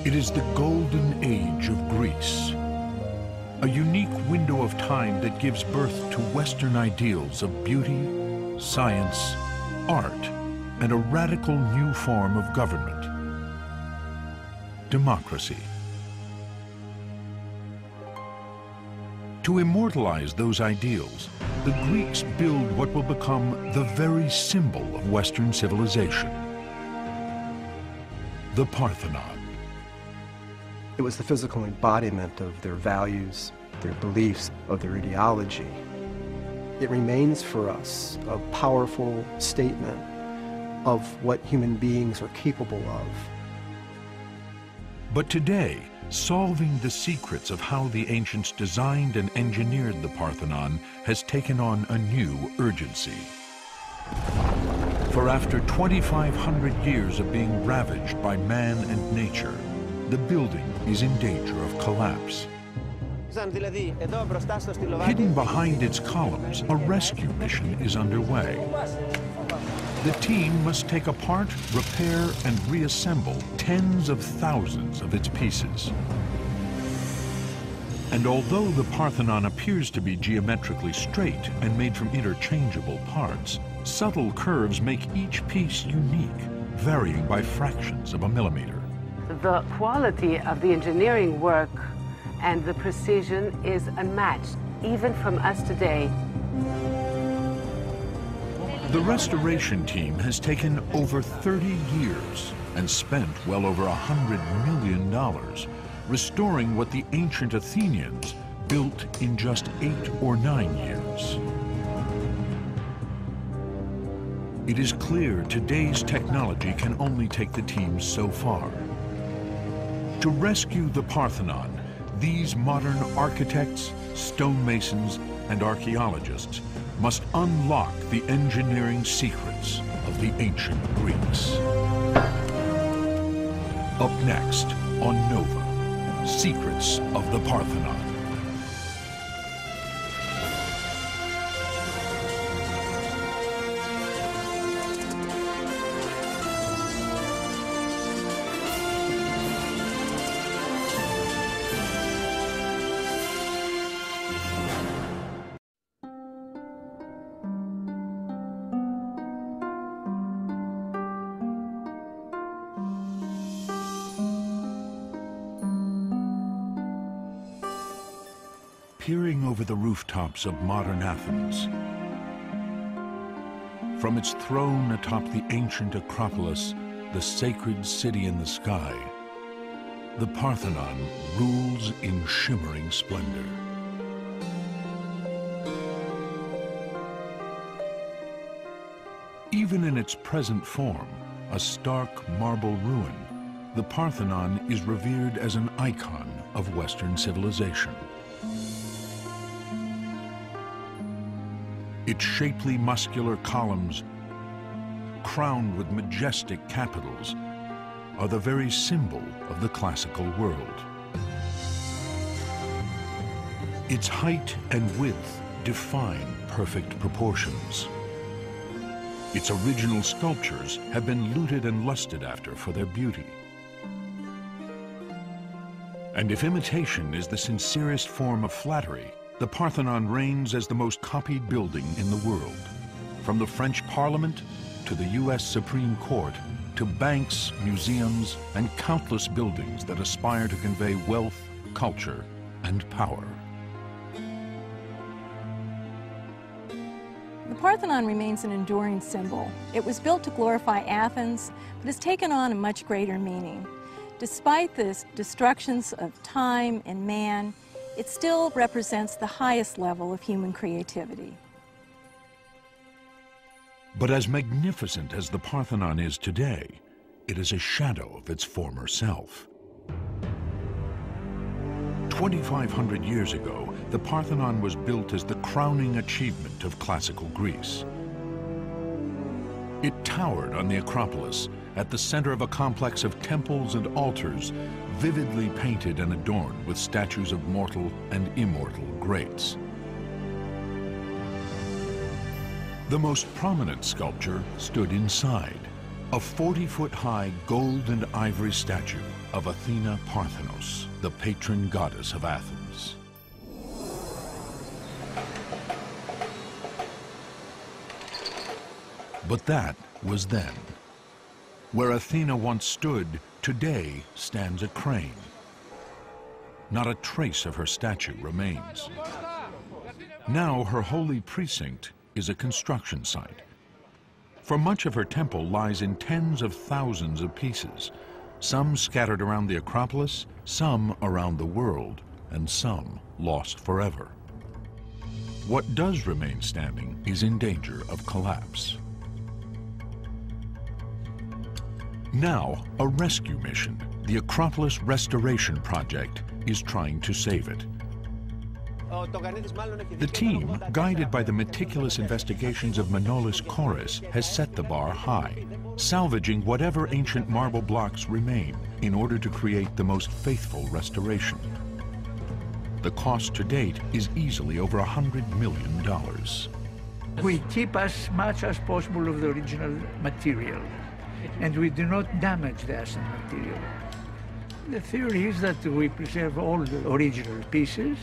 It is the golden age of Greece, a unique window of time that gives birth to Western ideals of beauty, science, art, and a radical new form of government, democracy. To immortalize those ideals, the Greeks build what will become the very symbol of Western civilization, the Parthenon. It was the physical embodiment of their values, their beliefs, of their ideology. It remains for us a powerful statement of what human beings are capable of. But today, solving the secrets of how the ancients designed and engineered the Parthenon has taken on a new urgency. For after 2,500 years of being ravaged by man and nature, the building is in danger of collapse. Hidden behind its columns, a rescue mission is underway. The team must take apart, repair, and reassemble tens of thousands of its pieces. And although the Parthenon appears to be geometrically straight and made from interchangeable parts, subtle curves make each piece unique, varying by fractions of a millimeter. The quality of the engineering work and the precision is unmatched, even from us today. The restoration team has taken over 30 years and spent well over $100 million restoring what the ancient Athenians built in just 8 or 9 years. It is clear today's technology can only take the team so far. To rescue the Parthenon, these modern architects, stonemasons, and archaeologists must unlock the engineering secrets of the ancient Greeks. Up next on Nova, Secrets of the Parthenon. Peering over the rooftops of modern Athens, from its throne atop the ancient Acropolis, the sacred city in the sky, the Parthenon rules in shimmering splendor. Even in its present form, a stark marble ruin, the Parthenon is revered as an icon of Western civilization. Its shapely, muscular columns, crowned with majestic capitals, are the very symbol of the classical world. Its height and width define perfect proportions. Its original sculptures have been looted and lusted after for their beauty. And if imitation is the sincerest form of flattery, the Parthenon reigns as the most copied building in the world. From the French Parliament to the US Supreme Court, to banks, museums, and countless buildings that aspire to convey wealth, culture, and power. The Parthenon remains an enduring symbol. It was built to glorify Athens, but has taken on a much greater meaning. Despite the destructions of time and man, it still represents the highest level of human creativity. But as magnificent as the Parthenon is today, it is a shadow of its former self. 2,500 years ago, the Parthenon was built as the crowning achievement of classical Greece. It towered on the Acropolis, at the center of a complex of temples and altars, vividly painted and adorned with statues of mortal and immortal greats. The most prominent sculpture stood inside, A 40-foot-high gold and ivory statue of Athena Parthenos, the patron goddess of Athens. But that was then. Where Athena once stood, today stands a crane. Not a trace of her statue remains. Now her holy precinct is a construction site. For much of her temple lies in tens of thousands of pieces, some scattered around the Acropolis, some around the world, and some lost forever. What does remain standing is in danger of collapse. Now, a rescue mission, the Acropolis Restoration Project, is trying to save it. The team, guided by the meticulous investigations of Manolis Koris, has set the bar high, salvaging whatever ancient marble blocks remain in order to create the most faithful restoration. The cost to date is easily over $100 million. We keep as much as possible of the original material, and we do not damage the asset material. The theory is that we preserve all the original pieces,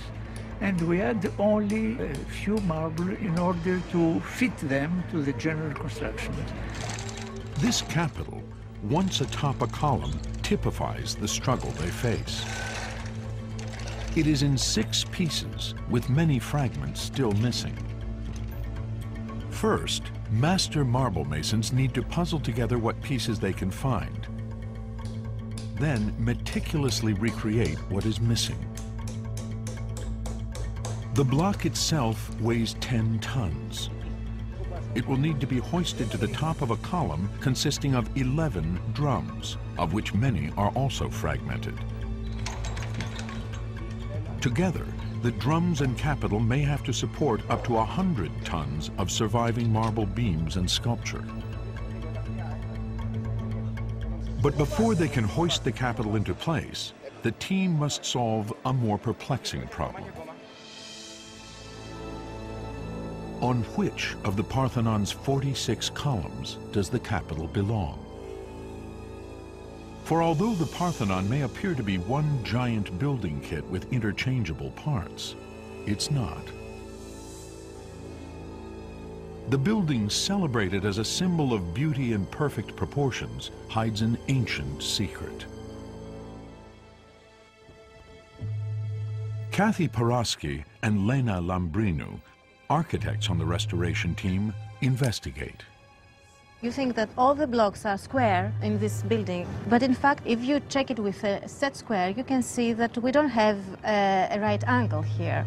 and we add only a few marble in order to fit them to the general construction. This capital, once atop a column, typifies the struggle they face. It is in 6 pieces, with many fragments still missing. First, master marble masons need to puzzle together what pieces they can find, then meticulously recreate what is missing. The block itself weighs 10 tons. It will need to be hoisted to the top of a column consisting of 11 drums, of which many are also fragmented. Together, the drums and capital may have to support up to 100 tons of surviving marble beams and sculpture. But before they can hoist the capital into place, the team must solve a more perplexing problem. On which of the Parthenon's 46 columns does the capital belong? For although the Parthenon may appear to be one giant building kit with interchangeable parts, it's not. The building, celebrated as a symbol of beauty and perfect proportions, hides an ancient secret. Kathy Paraski and Lena Lambrinu, architects on the restoration team, investigate. You think that all the blocks are square in this building, but in fact, if you check it with a set square, you can see that we don't have a right angle here.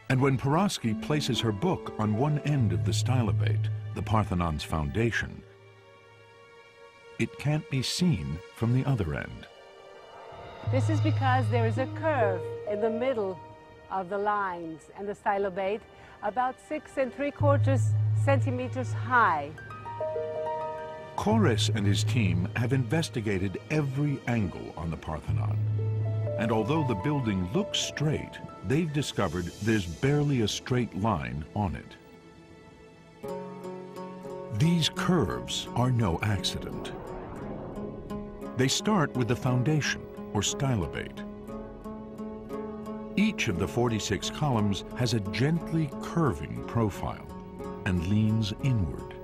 And when Paraski places her book on one end of the stylobate, the Parthenon's foundation, it can't be seen from the other end. This is because there is a curve in the middle of the lines and the stylobate, about 6 3/4 centimeters high. Koris and his team have investigated every angle on the Parthenon. And although the building looks straight, they've discovered there's barely a straight line on it. These curves are no accident. They start with the foundation, or stylobate. Each of the 46 columns has a gently curving profile and leans inward.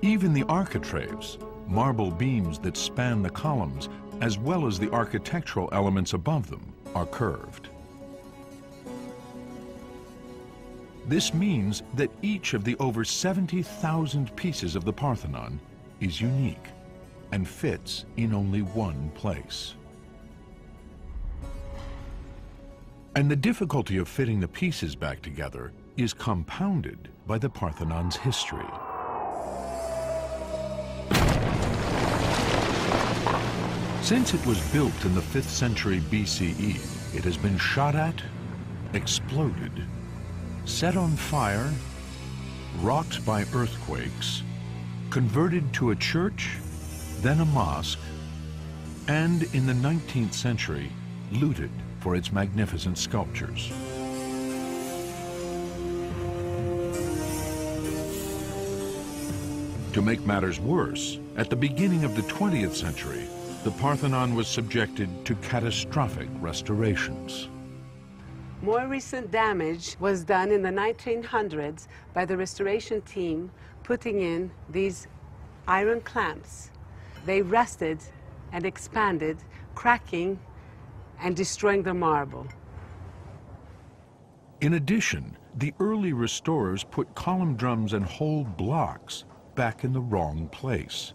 Even the architraves, marble beams that span the columns, as well as the architectural elements above them, are curved. This means that each of the over 70,000 pieces of the Parthenon is unique and fits in only one place. And the difficulty of fitting the pieces back together is compounded by the Parthenon's history. Since it was built in the 5th century BCE, it has been shot at, exploded, set on fire, rocked by earthquakes, converted to a church, then a mosque, and in the 19th century, looted for its magnificent sculptures. To make matters worse, at the beginning of the 20th century, the Parthenon was subjected to catastrophic restorations. More recent damage was done in the 1900s by the restoration team putting in these iron clamps. They rusted and expanded, cracking and destroying the marble. In addition, the early restorers put column drums and whole blocks back in the wrong place.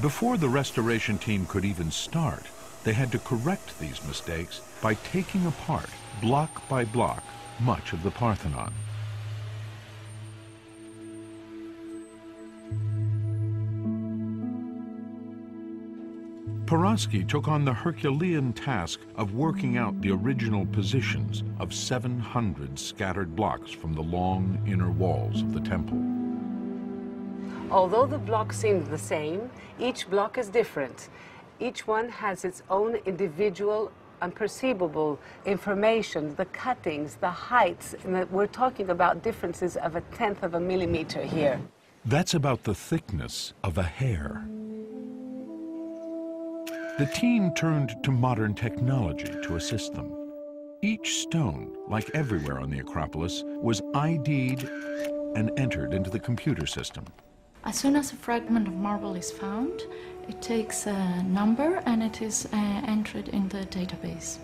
Before the restoration team could even start, they had to correct these mistakes by taking apart, block by block, much of the Parthenon. Paraski took on the Herculean task of working out the original positions of 700 scattered blocks from the long inner walls of the temple. Although the blocks seem the same, each block is different. Each one has its own individual, unperceivable information, the cuttings, the heights, and we're talking about differences of 1/10 of a millimeter here. That's about the thickness of a hair. The team turned to modern technology to assist them. Each stone, like everywhere on the Acropolis, was ID'd and entered into the computer system. As soon as a fragment of marble is found, it takes a number and it is entered in the database.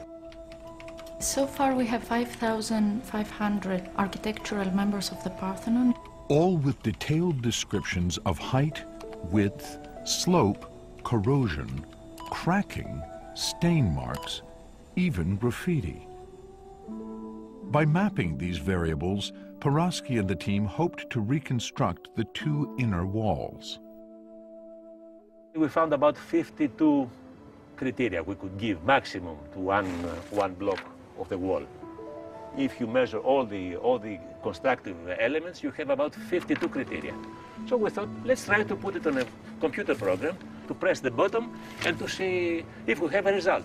So far we have 5,500 architectural members of the Parthenon. All with detailed descriptions of height, width, slope, corrosion, cracking, stain marks, even graffiti. By mapping these variables, Paraski and the team hoped to reconstruct the two inner walls. We found about 52 criteria we could give maximum to one block of the wall. If you measure all the constructive elements, you have about 52 criteria. So we thought, let's try to put it on a computer program, to press the button and to see if we have a result.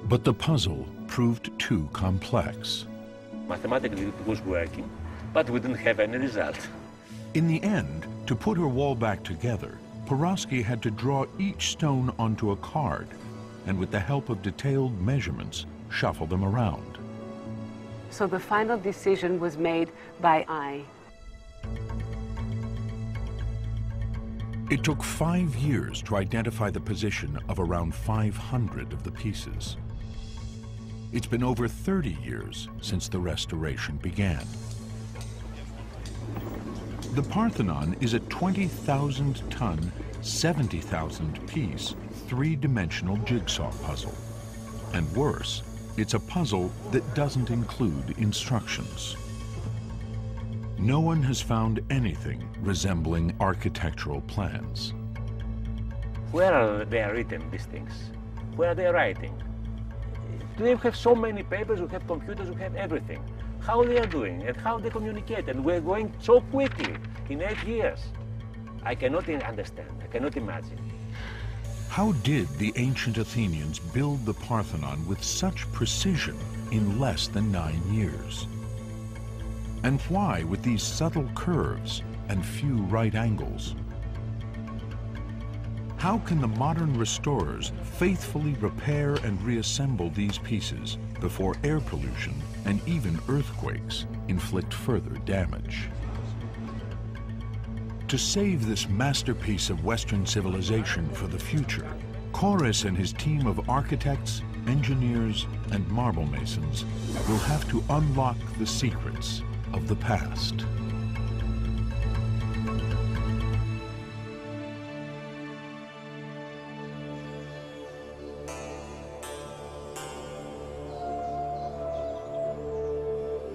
But the puzzle proved too complex. Mathematically it was working, but we didn't have any result. In the end, to put her wall back together, Paraski had to draw each stone onto a card, and with the help of detailed measurements, shuffle them around. So the final decision was made by eye. It took 5 years to identify the position of around 500 of the pieces. It's been over 30 years since the restoration began. The Parthenon is a 20,000-ton, 70,000-piece, three-dimensional jigsaw puzzle. And worse, it's a puzzle that doesn't include instructions. No one has found anything resembling architectural plans. Where are they written, these things? Where are they writing? They have so many papers, we have computers, we have everything. How they are doing and how they communicate, and we're going so quickly in 8 years. I cannot understand, I cannot imagine. How did the ancient Athenians build the Parthenon with such precision in less than 9 years? And why with these subtle curves and few right angles? How can the modern restorers faithfully repair and reassemble these pieces before air pollution and even earthquakes inflict further damage? To save this masterpiece of Western civilization for the future, Chorus and his team of architects, engineers, and marble masons will have to unlock the secrets of the past.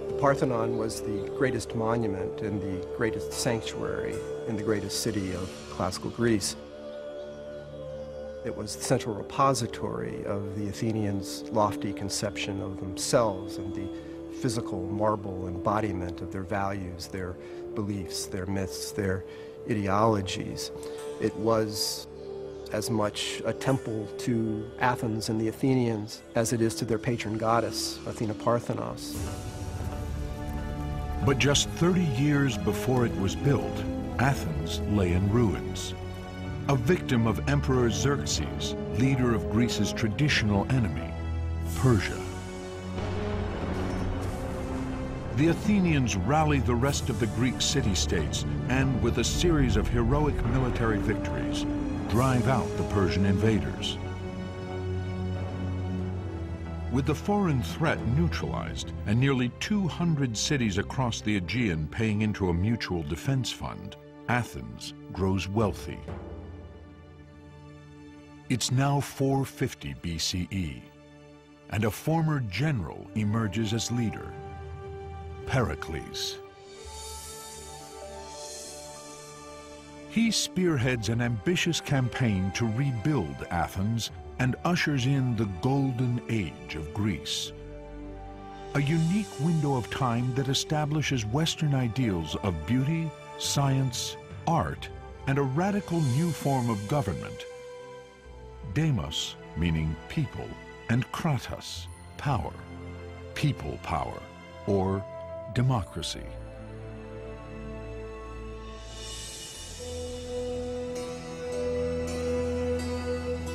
The Parthenon was the greatest monument and the greatest sanctuary in the greatest city of classical Greece. It was the central repository of the Athenians' lofty conception of themselves and the physical marble embodiment of their values, their beliefs, their myths, their ideologies. It was as much a temple to Athens and the Athenians as it is to their patron goddess, Athena Parthenos. But just 30 years before it was built, Athens lay in ruins. A victim of Emperor Xerxes, leader of Greece's traditional enemy, Persia. The Athenians rally the rest of the Greek city-states and, with a series of heroic military victories, drive out the Persian invaders. With the foreign threat neutralized and nearly 200 cities across the Aegean paying into a mutual defense fund, Athens grows wealthy. It's now 450 BCE, and a former general emerges as leader, Pericles. He spearheads an ambitious campaign to rebuild Athens and ushers in the golden age of Greece. A unique window of time that establishes Western ideals of beauty, science, art, and a radical new form of government. Demos, meaning people, and kratos, power, people power, or democracy.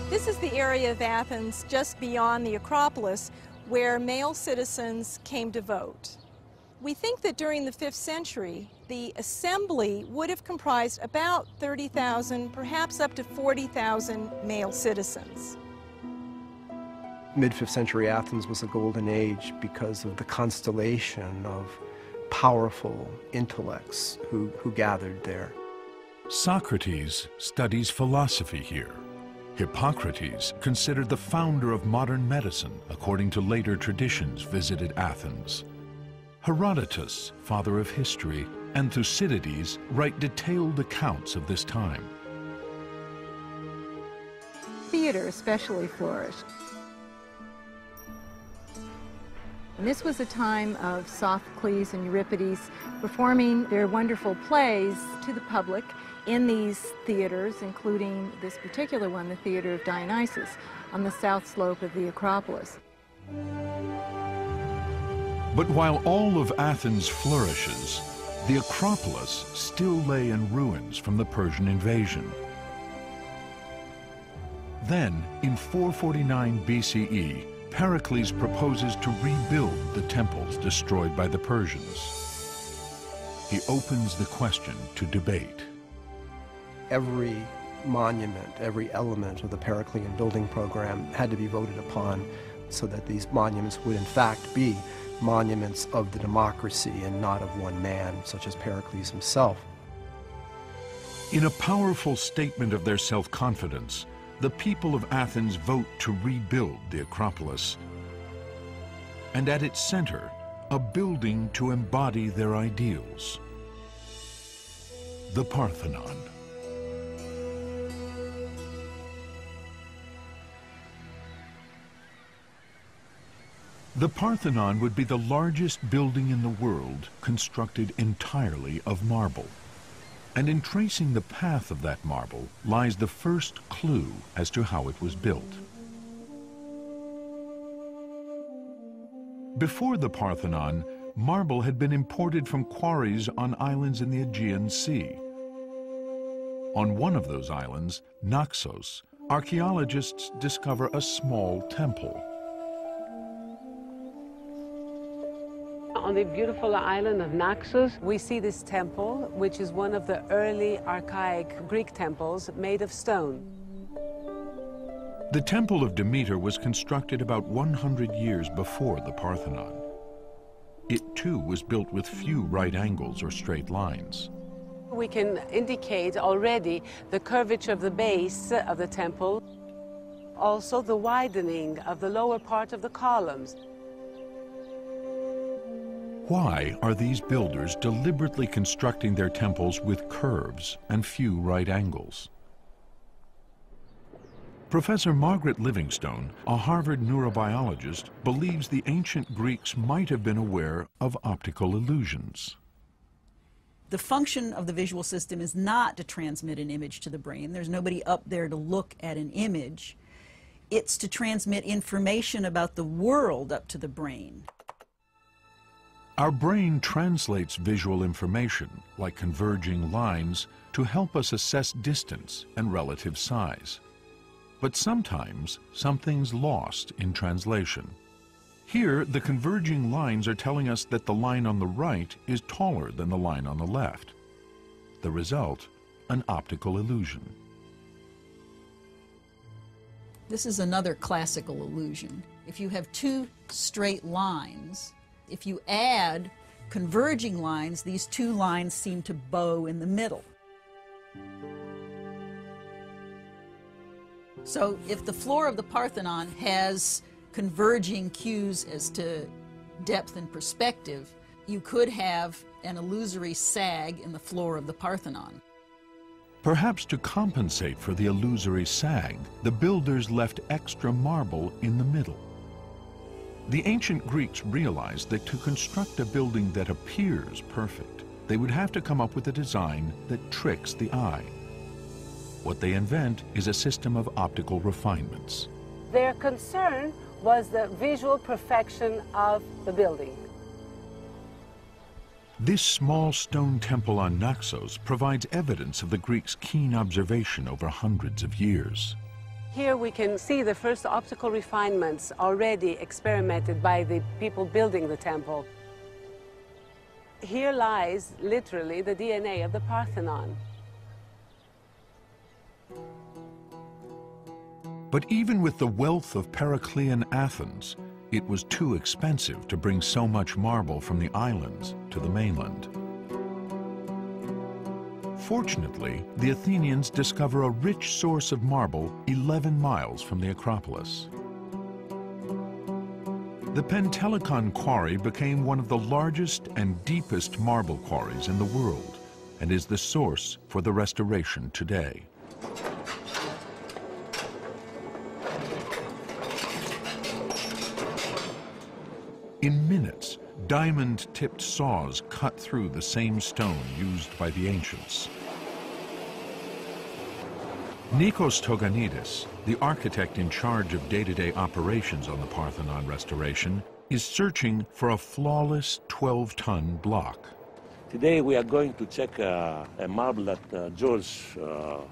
This is the area of Athens just beyond the Acropolis where male citizens came to vote. We think that during the 5th century, the assembly would have comprised about 30,000, perhaps up to 40,000 male citizens. Mid-5th century Athens was a golden age because of the constellation of powerful intellects who gathered there. Socrates studies philosophy here. Hippocrates, considered the founder of modern medicine, according to later traditions, visited Athens. Herodotus, father of history, and Thucydides write detailed accounts of this time. Theater especially flourished. And this was a time of Sophocles and Euripides performing their wonderful plays to the public in these theaters, including this particular one, the Theater of Dionysus, on the south slope of the Acropolis. But while all of Athens flourishes, the Acropolis still lay in ruins from the Persian invasion. Then, in 449 BCE, Pericles proposes to rebuild the temples destroyed by the Persians. He opens the question to debate. Every monument, every element of the Periclean building program had to be voted upon so that these monuments would in fact be monuments of the democracy and not of one man, such as Pericles himself. In a powerful statement of their self-confidence, the people of Athens vote to rebuild the Acropolis, and at its center, a building to embody their ideals, the Parthenon. The Parthenon would be the largest building in the world constructed entirely of marble. And in tracing the path of that marble lies the first clue as to how it was built. Before the Parthenon, marble had been imported from quarries on islands in the Aegean Sea. On one of those islands, Naxos, archaeologists discover a small temple. On the beautiful island of Naxos, we see this temple, which is one of the early archaic Greek temples made of stone. The Temple of Demeter was constructed about 100 years before the Parthenon. It too was built with few right angles or straight lines. We can indicate already the curvature of the base of the temple, also the widening of the lower part of the columns. Why are these builders deliberately constructing their temples with curves and few right angles? Professor Margaret Livingstone, a Harvard neurobiologist, believes the ancient Greeks might have been aware of optical illusions. The function of the visual system is not to transmit an image to the brain. There's nobody up there to look at an image. It's to transmit information about the world up to the brain. Our brain translates visual information, like converging lines, to help us assess distance and relative size. But sometimes something's lost in translation. Here, the converging lines are telling us that the line on the right is taller than the line on the left. The result, an optical illusion. This is another classical illusion. If you have two straight lines, if you add converging lines, these two lines seem to bow in the middle. So if the floor of the Parthenon has converging cues as to depth and perspective, you could have an illusory sag in the floor of the Parthenon. Perhaps to compensate for the illusory sag, the builders left extra marble in the middle. The ancient Greeks realized that to construct a building that appears perfect, they would have to come up with a design that tricks the eye. What they invent is a system of optical refinements. Their concern was the visual perfection of the building. This small stone temple on Naxos provides evidence of the Greeks' keen observation over hundreds of years. Here we can see the first optical refinements already experimented by the people building the temple. Here lies, literally, the DNA of the Parthenon. But even with the wealth of Periclean Athens, it was too expensive to bring so much marble from the islands to the mainland. Fortunately, the Athenians discover a rich source of marble 11 miles from the Acropolis. The Pentelicon quarry became one of the largest and deepest marble quarries in the world and is the source for the restoration today. In minutes, diamond-tipped saws cut through the same stone used by the ancients. Nikos Toganidis, the architect in charge of day-to-day operations on the Parthenon restoration, is searching for a flawless 12-ton block. Today we are going to check a marble that George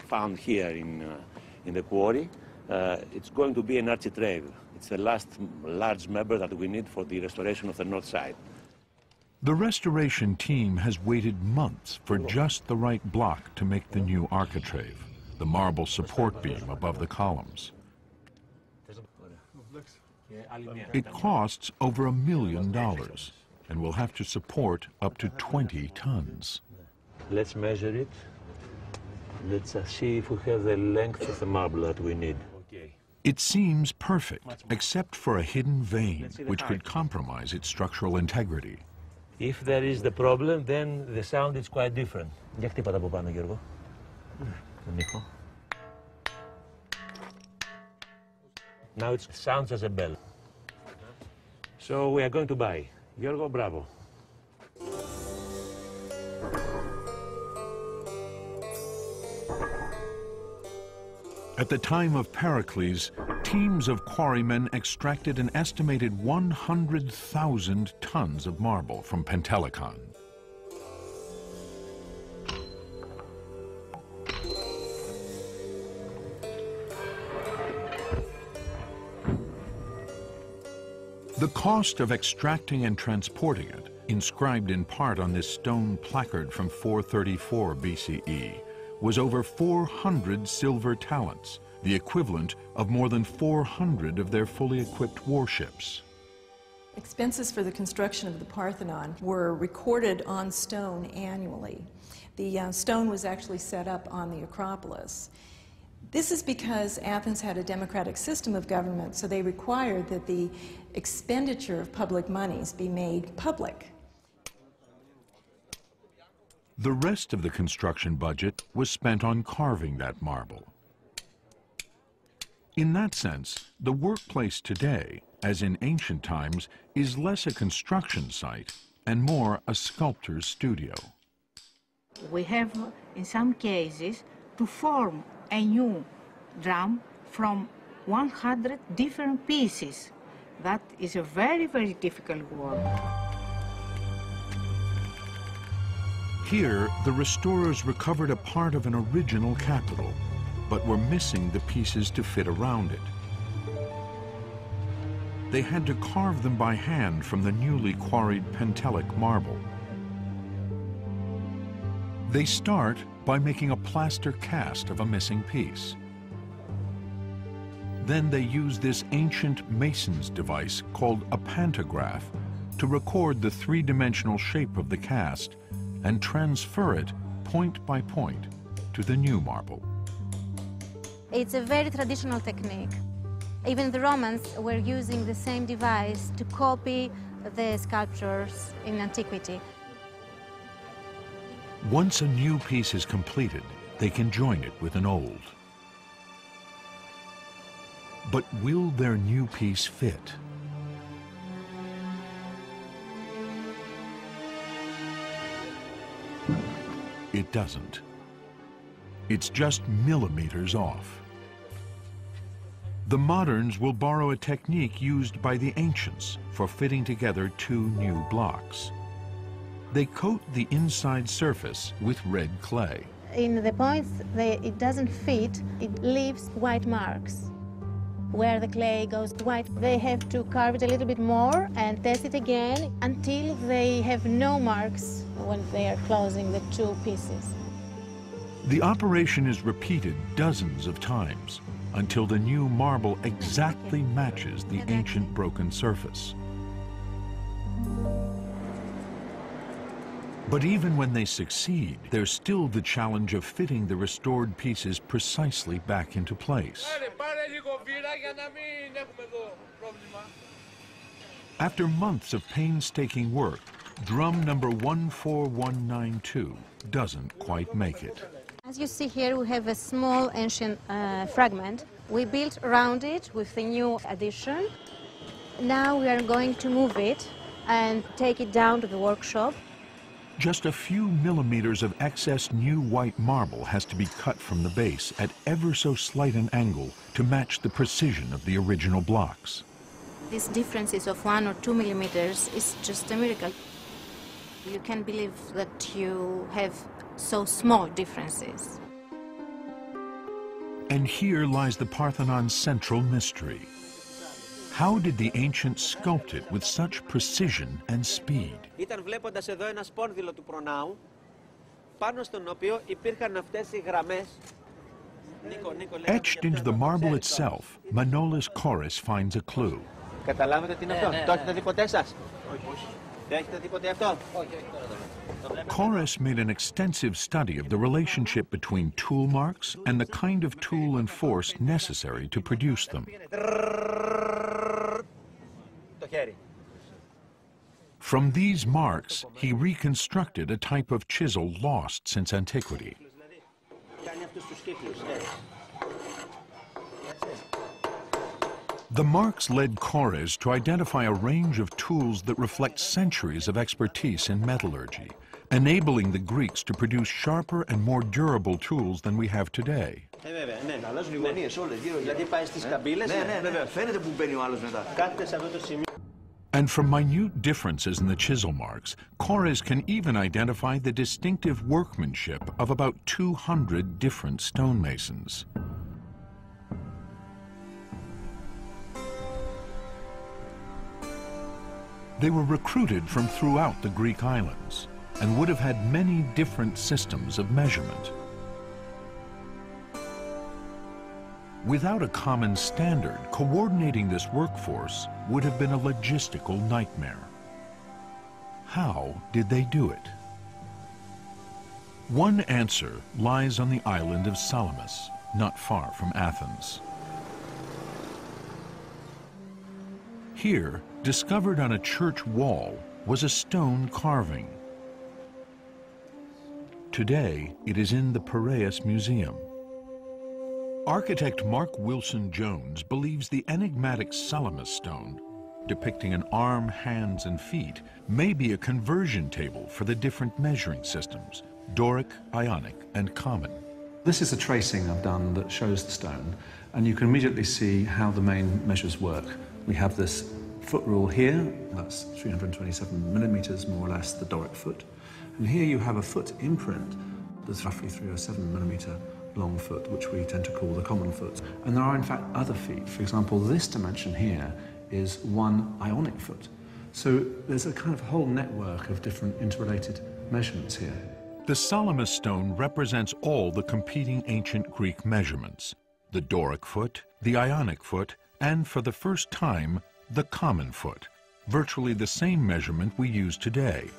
found here in the quarry. It's going to be an architrave. It's the last large member that we need for the restoration of the north side. The restoration team has waited months for just the right block to make the new architrave, the marble support beam above the columns. It costs over $1 million and will have to support up to 20 tons. Let's measure it. Let's see if we have the length of the marble that we need. It seems perfect, except for a hidden vein, which could compromise its structural integrity. If there is the problem, then the sound is quite different. Για χτύπατα από πάνω, Γιώργο. Τον ήχο. Now it sounds as a bell. So we are going to buy. Γιώργο, bravo. At the time of Pericles, teams of quarrymen extracted an estimated 100,000 tons of marble from Pentelicon. The cost of extracting and transporting it, inscribed in part on this stone placard from 434 BCE, was over 400 silver talents, the equivalent of more than 400 of their fully equipped warships. Expenses for the construction of the Parthenon were recorded on stone annually. The stone was actually set up on the Acropolis. This is because Athens had a democratic system of government, so they required that the expenditure of public monies be made public. The rest of the construction budget was spent on carving that marble. In that sense, the workplace today, as in ancient times, is less a construction site and more a sculptor's studio. We have, in some cases, to form a new drum from 100 different pieces. That is a very, very difficult work. Here, the restorers recovered a part of an original capital, but were missing the pieces to fit around it. They had to carve them by hand from the newly quarried Pentelic marble. They start by making a plaster cast of a missing piece. Then they use this ancient mason's device called a pantograph to record the three-dimensional shape of the cast and transfer it point by point to the new marble. It's a very traditional technique. Even the Romans were using the same device to copy the sculptures in antiquity. Once a new piece is completed, they can join it with an old. But will their new piece fit? It doesn't. It's just millimeters off. The moderns will borrow a technique used by the ancients for fitting together two new blocks. They coat the inside surface with red clay. In the points it doesn't fit, it leaves white marks. Where the clay goes white, they have to carve it a little bit more and test it again until they have no marks when they are closing the two pieces. The operation is repeated dozens of times until the new marble exactly matches the ancient broken surface. But even when they succeed, there's still the challenge of fitting the restored pieces precisely back into place. After months of painstaking work, drum number 14192 doesn't quite make it. As you see here, we have a small ancient fragment. We built around it with the new addition. Now we are going to move it and take it down to the workshop. Just a few millimeters of excess new white marble has to be cut from the base at ever so slight an angle to match the precision of the original blocks. These differences of 1 or 2 millimeters is just a miracle. You can't believe that you have so small differences. And here lies the Parthenon's central mystery. How did the ancients sculpt it with such precision and speed? Ήταν βλέποντας εδώ ένα σπόνδυλο του προνάου, πάνω στον οποίο υπήρχαν αυτές οι γραμμές. Etched into the marble itself, Manolis Koris finds a clue. Καταλάβετε τι είναι αυτό? Το έχετε δει ποτέ σας? Δεν έχετε δει ποτέ αυτό? Koris made an extensive study of the relationship between tool marks and the kind of tool and force necessary to produce them. From these marks, he reconstructed a type of chisel lost since antiquity. The marks led Koris to identify a range of tools that reflect centuries of expertise in metallurgy, enabling the Greeks to produce sharper and more durable tools than we have today. And from minute differences in the chisel marks, Koris can even identify the distinctive workmanship of about 200 different stonemasons. They were recruited from throughout the Greek islands and would have had many different systems of measurement. Without a common standard, coordinating this workforce would have been a logistical nightmare. How did they do it? One answer lies on the island of Salamis, not far from Athens. Here, discovered on a church wall, was a stone carving. Today, it is in the Piraeus Museum. Architect Mark Wilson Jones believes the enigmatic Salamis stone, depicting an arm, hands, and feet, may be a conversion table for the different measuring systems, Doric, Ionic, and Common. This is a tracing I've done that shows the stone, and you can immediately see how the main measures work. We have this foot rule here, that's 327 millimeters, more or less, the Doric foot. And here you have a foot imprint that's roughly 307 millimeter long foot, which we tend to call the common foot. And there are in fact other feet. For example, this dimension here is one ionic foot. So there's a kind of whole network of different interrelated measurements here. The Salamis stone represents all the competing ancient Greek measurements: the Doric foot, the Ionic foot, and for the first time, the common foot, virtually the same measurement we use today.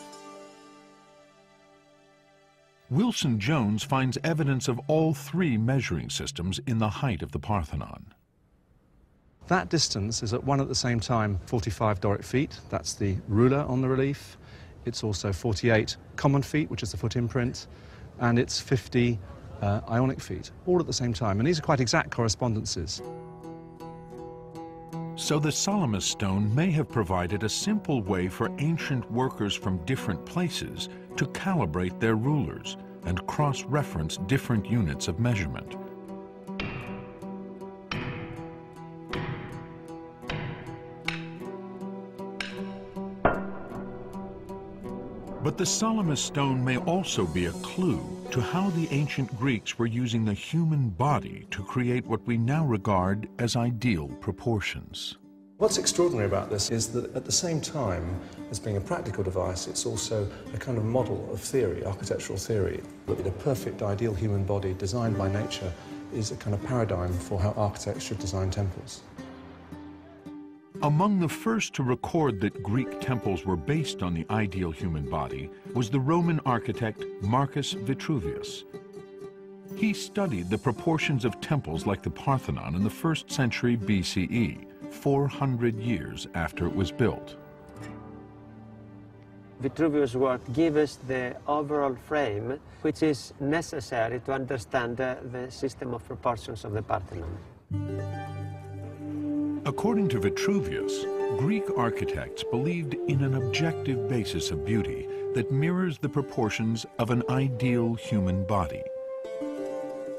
Wilson Jones finds evidence of all three measuring systems in the height of the Parthenon. That distance is at one at the same time 45 Doric feet, that's the ruler on the relief. It's also 48 common feet, which is the foot imprint, and it's 50 Ionic feet, all at the same time. And these are quite exact correspondences. So the Salamis stone may have provided a simple way for ancient workers from different places to calibrate their rulers and cross-reference different units of measurement. But the Salamis stone may also be a clue to how the ancient Greeks were using the human body to create what we now regard as ideal proportions. What's extraordinary about this is that at the same time as being a practical device, it's also a kind of model of theory, architectural theory. That the perfect ideal human body designed by nature is a kind of paradigm for how architects should design temples. Among the first to record that Greek temples were based on the ideal human body was the Roman architect Marcus Vitruvius. He studied the proportions of temples like the Parthenon in the 1st century BCE, 400 years after it was built. Vitruvius' work gives us the overall frame which is necessary to understand the system of proportions of the Parthenon. According to Vitruvius, Greek architects believed in an objective basis of beauty that mirrors the proportions of an ideal human body.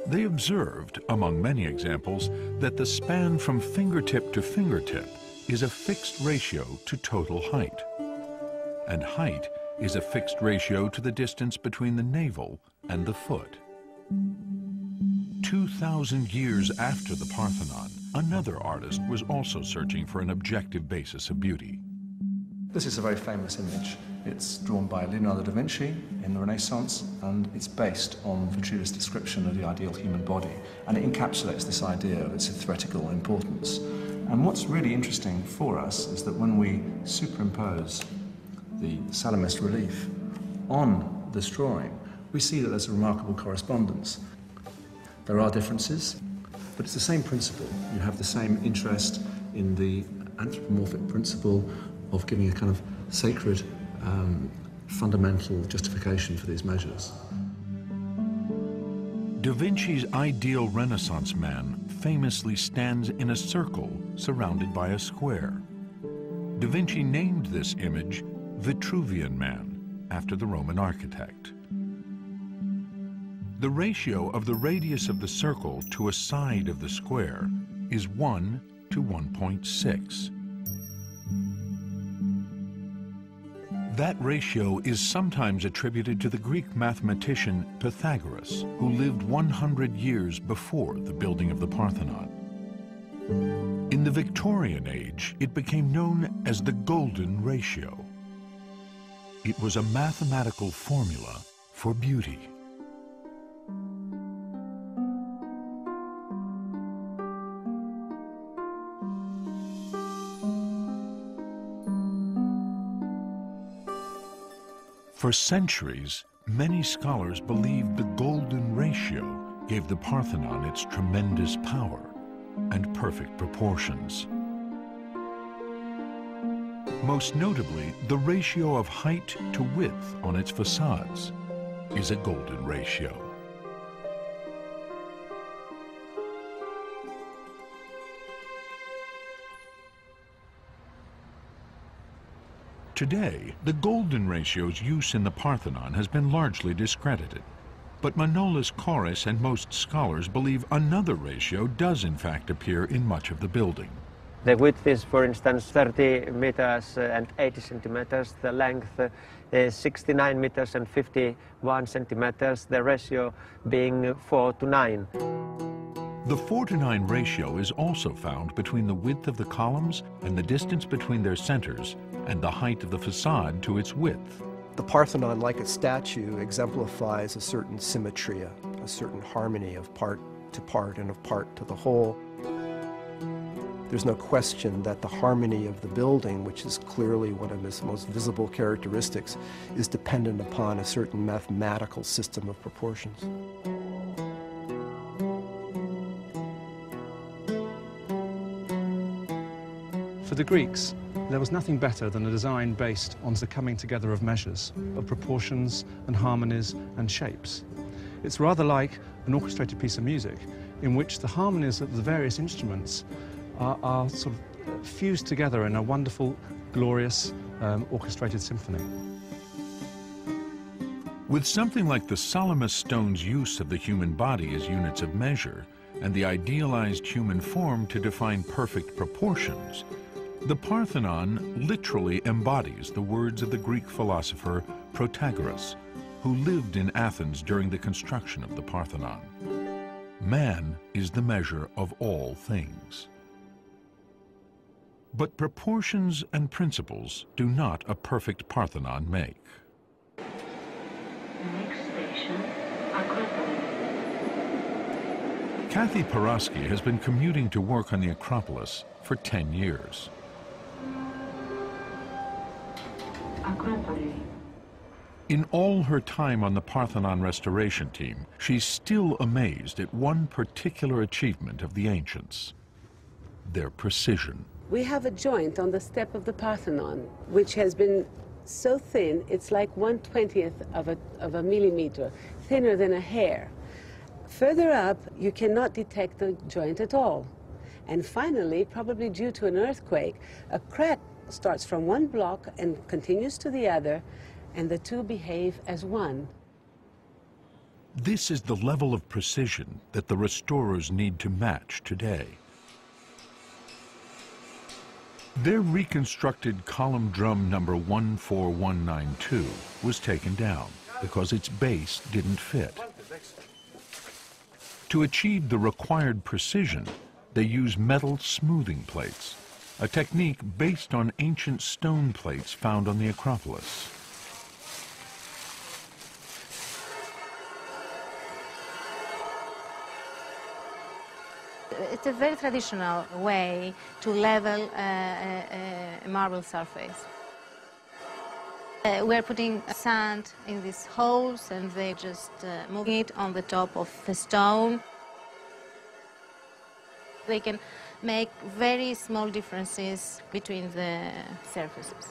They observed, among many examples, that the span from fingertip to fingertip is a fixed ratio to total height, and height is a fixed ratio to the distance between the navel and the foot. 2,000 years after the Parthenon, another artist was also searching for an objective basis of beauty. This is a very famous image. It's drawn by Leonardo da Vinci in the Renaissance, and it's based on Vitruvius' description of the ideal human body, and it encapsulates this idea of its theoretical importance. And what's really interesting for us is that when we superimpose the Salamis relief on this drawing, we see that there's a remarkable correspondence. There are differences, but it's the same principle. You have the same interest in the anthropomorphic principle of giving a kind of sacred, fundamental justification for these measures. Da Vinci's ideal Renaissance man famously stands in a circle surrounded by a square. Da Vinci named this image Vitruvian Man, after the Roman architect. The ratio of the radius of the circle to a side of the square is 1 to 1.6. That ratio is sometimes attributed to the Greek mathematician Pythagoras, who lived 100 years before the building of the Parthenon. In the Victorian age, it became known as the golden ratio. It was a mathematical formula for beauty. For centuries, many scholars believed the golden ratio gave the Parthenon its tremendous power and perfect proportions. Most notably, the ratio of height to width on its facades is a golden ratio. Today, the golden ratio's use in the Parthenon has been largely discredited. But Manolis Korres and most scholars believe another ratio does in fact appear in much of the building, The width is, for instance, 30 meters and 80 centimeters. The length is 69 meters and 51 centimeters, the ratio being 4:9. The 4:9 ratio is also found between the width of the columns and the distance between their centers and the height of the facade to its width. The Parthenon, like a statue, exemplifies a certain symmetry, a certain harmony of part to part and of part to the whole. There's no question that the harmony of the building, which is clearly one of its most visible characteristics, is dependent upon a certain mathematical system of proportions. For the Greeks, there was nothing better than a design based on the coming together of measures, of proportions and harmonies and shapes. It's rather like an orchestrated piece of music in which the harmonies of the various instruments are sort of fused together in a wonderful, glorious, orchestrated symphony. With something like the Salamis stone's use of the human body as units of measure and the idealized human form to define perfect proportions, the Parthenon literally embodies the words of the Greek philosopher Protagoras, who lived in Athens during the construction of the Parthenon. Man is the measure of all things. But proportions and principles do not a perfect Parthenon make. Next station, Acropolis. Kathy Porosky has been commuting to work on the Acropolis for 10 years. Acropolis. In all her time on the Parthenon restoration team, she's still amazed at one particular achievement of the ancients: their precision. We have a joint on the step of the Parthenon, which has been so thin, it's like 1/20th of a millimeter, thinner than a hair. Further up, you cannot detect the joint at all. And finally, probably due to an earthquake, a crack starts from one block and continues to the other, and the two behave as one. This is the level of precision that the restorers need to match today. Their reconstructed column drum number 14192 was taken down because its base didn't fit. To achieve the required precision, they use metal smoothing plates, a technique based on ancient stone plates found on the Acropolis. It's a very traditional way to level a marble surface. We're putting sand in these holes and they just moving it on the top of the stone. They can make very small differences between the surfaces.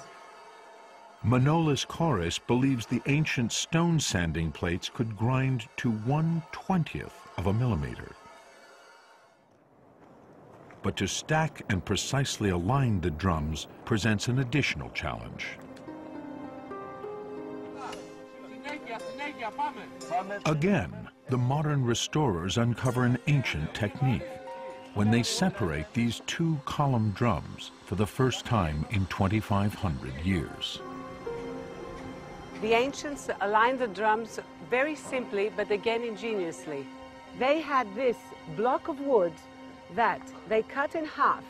Manolis Koris believes the ancient stone sanding plates could grind to 1/20th of a millimeter. But to stack and precisely align the drums presents an additional challenge. Again, the modern restorers uncover an ancient technique when they separate these two column drums for the first time in 2,500 years. The ancients aligned the drums very simply, but again ingeniously. They had this block of wood that they cut in half.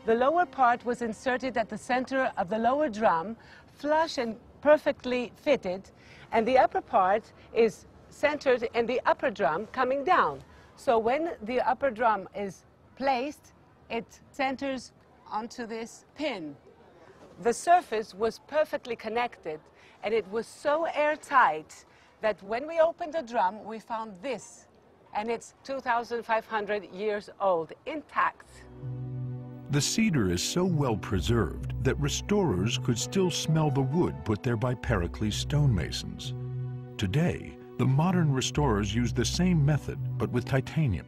The lower part was inserted at the center of the lower drum, flush and perfectly fitted, and the upper part is centered in the upper drum coming down. So when the upper drum is placed, it centers onto this pin. The surface was perfectly connected, and it was so airtight that when we opened the drum, we found this, and it's 2,500 years old, intact. The cedar is so well preserved that restorers could still smell the wood put there by Pericles stonemasons. Today, the modern restorers use the same method, but with titanium.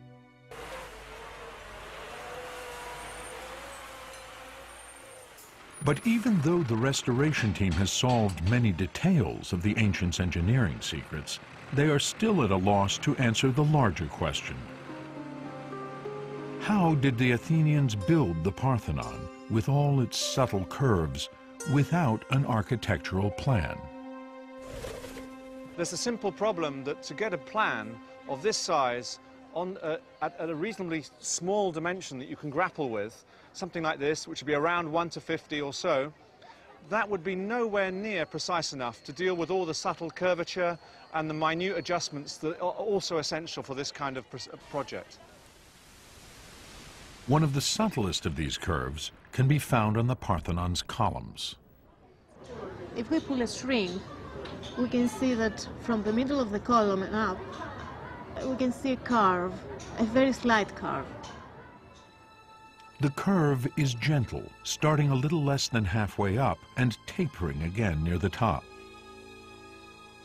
But even though the restoration team has solved many details of the ancients' engineering secrets, they are still at a loss to answer the larger question. How did the Athenians build the Parthenon with all its subtle curves without an architectural plan? There's a simple problem that to get a plan of this size at a reasonably small dimension that you can grapple with, something like this, which would be around 1 to 50 or so, that would be nowhere near precise enough to deal with all the subtle curvature and the minute adjustments that are also essential for this kind of project. One of the subtlest of these curves can be found on the Parthenon's columns. If we pull a string, we can see that from the middle of the column and up, we can see a curve, a very slight curve. The curve is gentle, starting a little less than halfway up and tapering again near the top.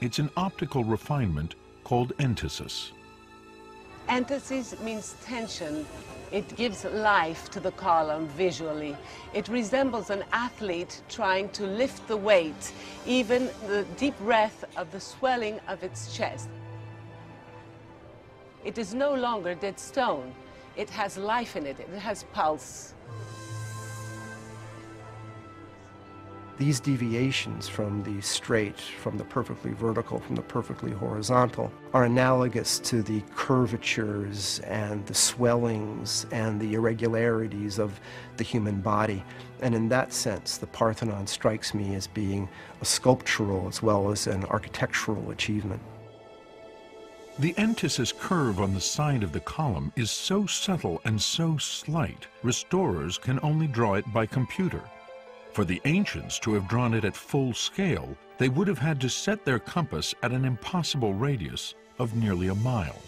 It's an optical refinement called entasis. Entasis means tension. It gives life to the column visually. It resembles an athlete trying to lift the weight, even the deep breath of the swelling of its chest. It is no longer dead stone. It has life in it. It has pulse. These deviations from the straight, from the perfectly vertical, from the perfectly horizontal, are analogous to the curvatures and the swellings and the irregularities of the human body. And in that sense, the Parthenon strikes me as being a sculptural as well as an architectural achievement. The entasis curve on the side of the column is so subtle and so slight, restorers can only draw it by computer. For the ancients to have drawn it at full scale, they would have had to set their compass at an impossible radius of nearly a mile.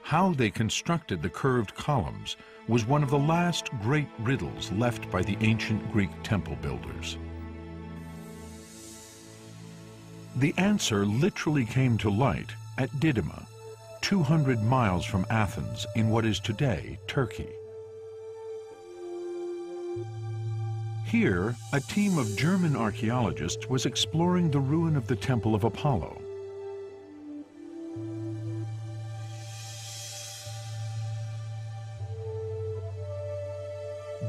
How they constructed the curved columns was one of the last great riddles left by the ancient Greek temple builders. The answer literally came to light at Didyma, 200 miles from Athens in what is today Turkey. Here, a team of German archaeologists was exploring the ruin of the Temple of Apollo.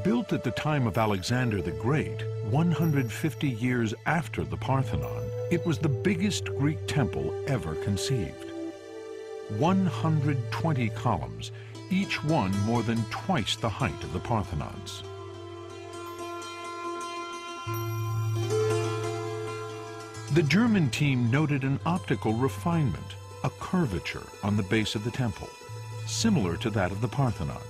Built at the time of Alexander the Great, 150 years after the Parthenon, it was the biggest Greek temple ever conceived. 120 columns, each one more than twice the height of the Parthenon's. The German team noted an optical refinement, a curvature on the base of the temple, similar to that of the Parthenon.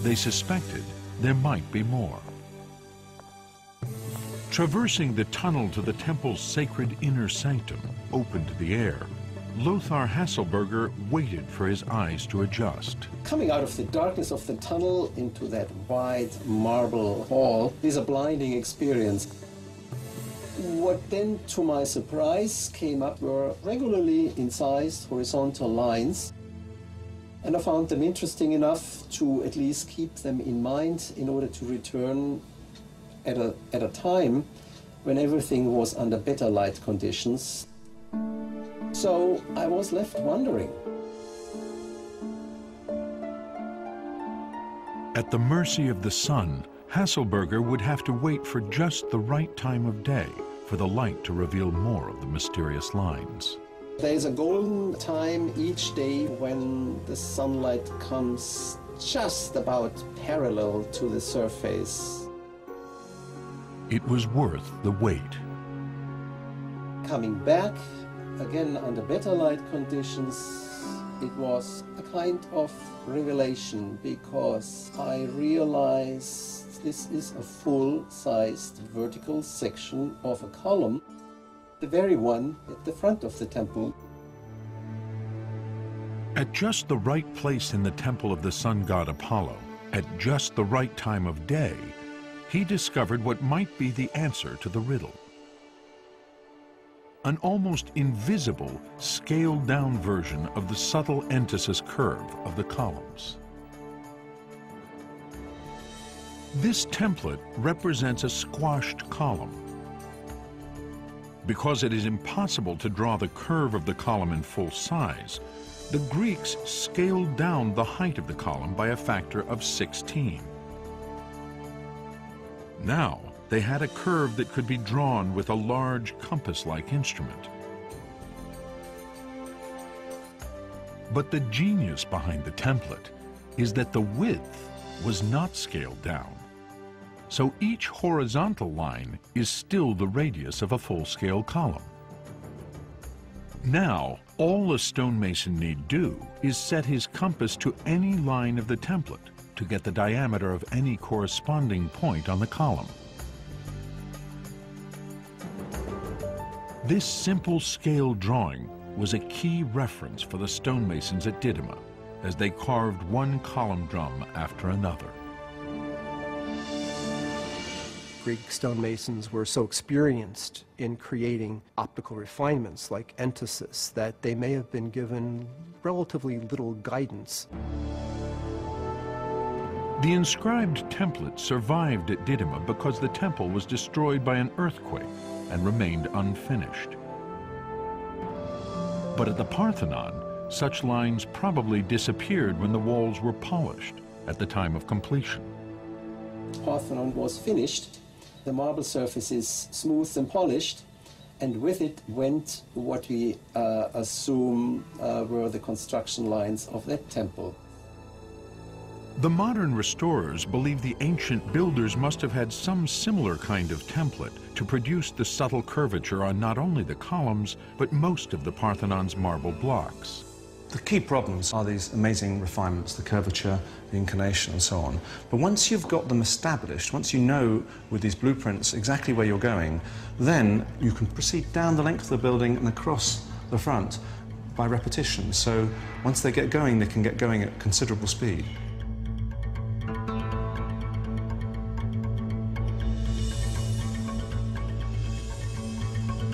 They suspected there might be more. Traversing the tunnel to the temple's sacred inner sanctum, open to the air, Lothar Hasselberger waited for his eyes to adjust. Coming out of the darkness of the tunnel into that wide marble hall is a blinding experience. What then, to my surprise, came up were regularly incised horizontal lines, and I found them interesting enough to at least keep them in mind in order to return at a time when everything was under better light conditions. So I was left wondering. At the mercy of the sun, Hasselberger would have to wait for just the right time of day for the light to reveal more of the mysterious lines. There's a golden time each day when the sunlight comes just about parallel to the surface. It was worth the wait. Coming back, again under better light conditions, it was a kind of revelation because I realized this is a full-sized vertical section of a column, the very one at the front of the temple. At just the right place in the temple of the sun god Apollo, at just the right time of day, he discovered what might be the answer to the riddle. An almost invisible, scaled-down version of the subtle entasis curve of the columns. This template represents a squashed column. Because it is impossible to draw the curve of the column in full size, the Greeks scaled down the height of the column by a factor of 16. Now, they had a curve that could be drawn with a large compass-like instrument. But the genius behind the template is that the width was not scaled down. So each horizontal line is still the radius of a full-scale column. Now, all a stonemason need do is set his compass to any line of the template to get the diameter of any corresponding point on the column. This simple scale drawing was a key reference for the stonemasons at Didyma as they carved one column drum after another. Greek stonemasons were so experienced in creating optical refinements like entasis that they may have been given relatively little guidance. The inscribed template survived at Didyma because the temple was destroyed by an earthquake and remained unfinished. But at the Parthenon, such lines probably disappeared when the walls were polished at the time of completion. Parthenon was finished. The marble surface is smooth and polished, and with it went what we assume were the construction lines of that temple. The modern restorers believe the ancient builders must have had some similar kind of template to produce the subtle curvature on not only the columns, but most of the Parthenon's marble blocks. The key problems are these amazing refinements, the curvature, the inclination, and so on. But once you've got them established, once you know with these blueprints exactly where you're going, then you can proceed down the length of the building and across the front by repetition. So once they get going, they can get going at considerable speed.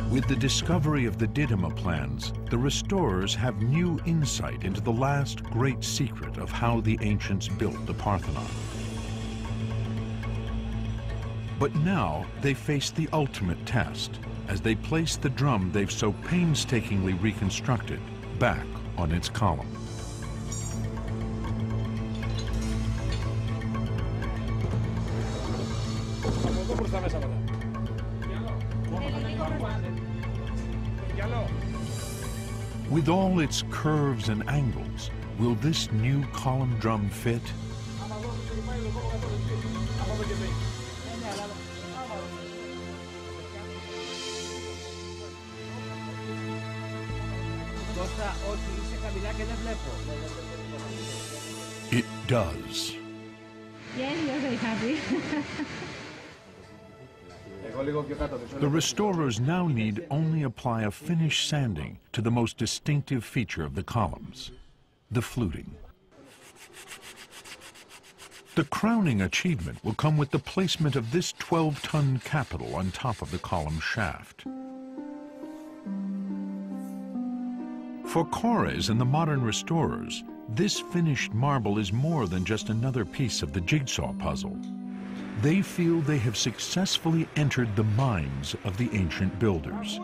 With the discovery of the Didyma plans, the restorers have new insight into the last great secret of how the ancients built the Parthenon. But now they face the ultimate test as they place the drum they've so painstakingly reconstructed back on its column. With all its curves and angles, will this new column drum fit? It does. Yes, we are very happy. The restorers now need only apply a finish sanding to the most distinctive feature of the columns, the fluting. The crowning achievement will come with the placement of this 12-ton capital on top of the column shaft. For Kores and the modern restorers, this finished marble is more than just another piece of the jigsaw puzzle. They feel they have successfully entered the minds of the ancient builders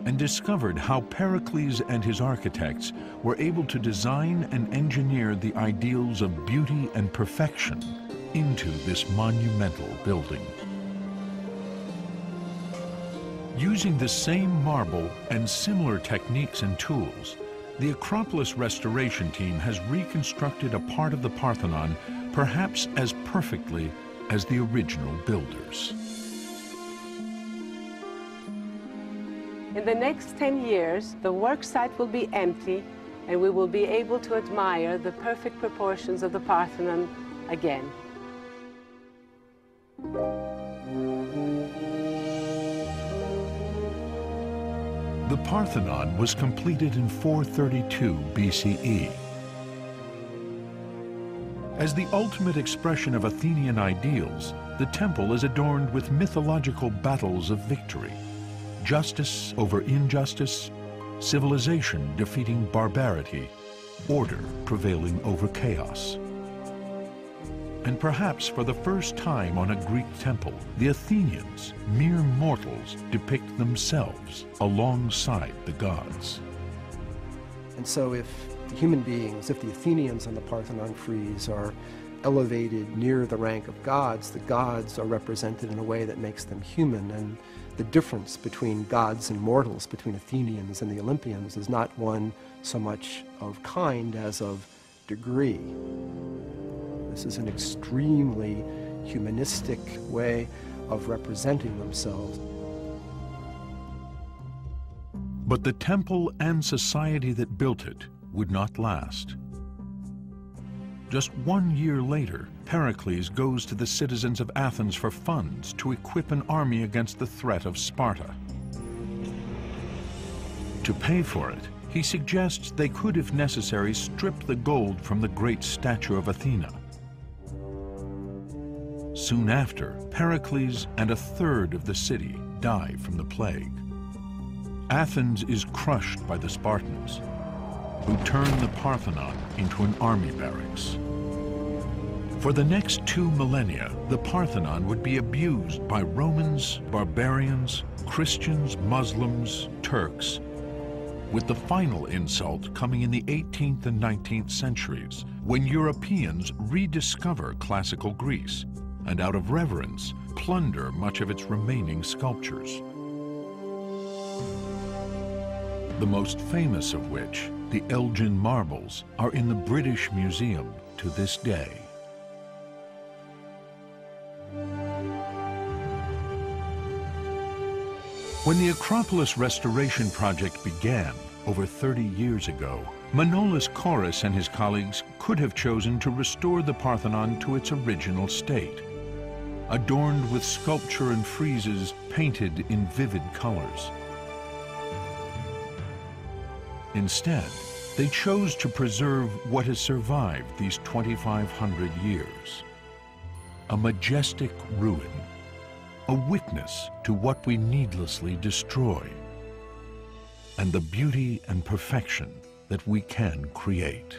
and discovered how Pericles and his architects were able to design and engineer the ideals of beauty and perfection into this monumental building. Using the same marble and similar techniques and tools, the Acropolis restoration team has reconstructed a part of the Parthenon perhaps as perfectly as the original builders. In the next 10 years, the work site will be empty and we will be able to admire the perfect proportions of the Parthenon again. The Parthenon was completed in 432 BCE. As the ultimate expression of Athenian ideals, the temple is adorned with mythological battles of victory. Justice over injustice, civilization defeating barbarity, order prevailing over chaos. and perhaps for the first time on a Greek temple, the Athenians, mere mortals, depict themselves alongside the gods. And so if the human beings, if the Athenians on the Parthenon frieze are elevated near the rank of gods, the gods are represented in a way that makes them human, and the difference between gods and mortals, between Athenians and the Olympians, is not one so much of kind as of degree. This is an extremely humanistic way of representing themselves. But the temple and society that built it would not last. Just 1 year later, Pericles goes to the citizens of Athens for funds to equip an army against the threat of Sparta. To pay for it, he suggests they could, if necessary, strip the gold from the great statue of Athena. Soon after, Pericles and a third of the city die from the plague. Athens is crushed by the Spartans, who turn the Parthenon into an army barracks. For the next 2 millennia, the Parthenon would be abused by Romans, barbarians, Christians, Muslims, Turks, with the final insult coming in the 18th and 19th centuries, when Europeans rediscover classical Greece and, out of reverence, plunder much of its remaining sculptures. The most famous of which, the Elgin marbles, are in the British Museum to this day. When the Acropolis restoration project began over 30 years ago, Manolis Korres and his colleagues could have chosen to restore the Parthenon to its original state, adorned with sculpture and friezes painted in vivid colors. Instead, they chose to preserve what has survived these 2,500 years. A majestic ruin, a witness to what we needlessly destroy, and the beauty and perfection that we can create.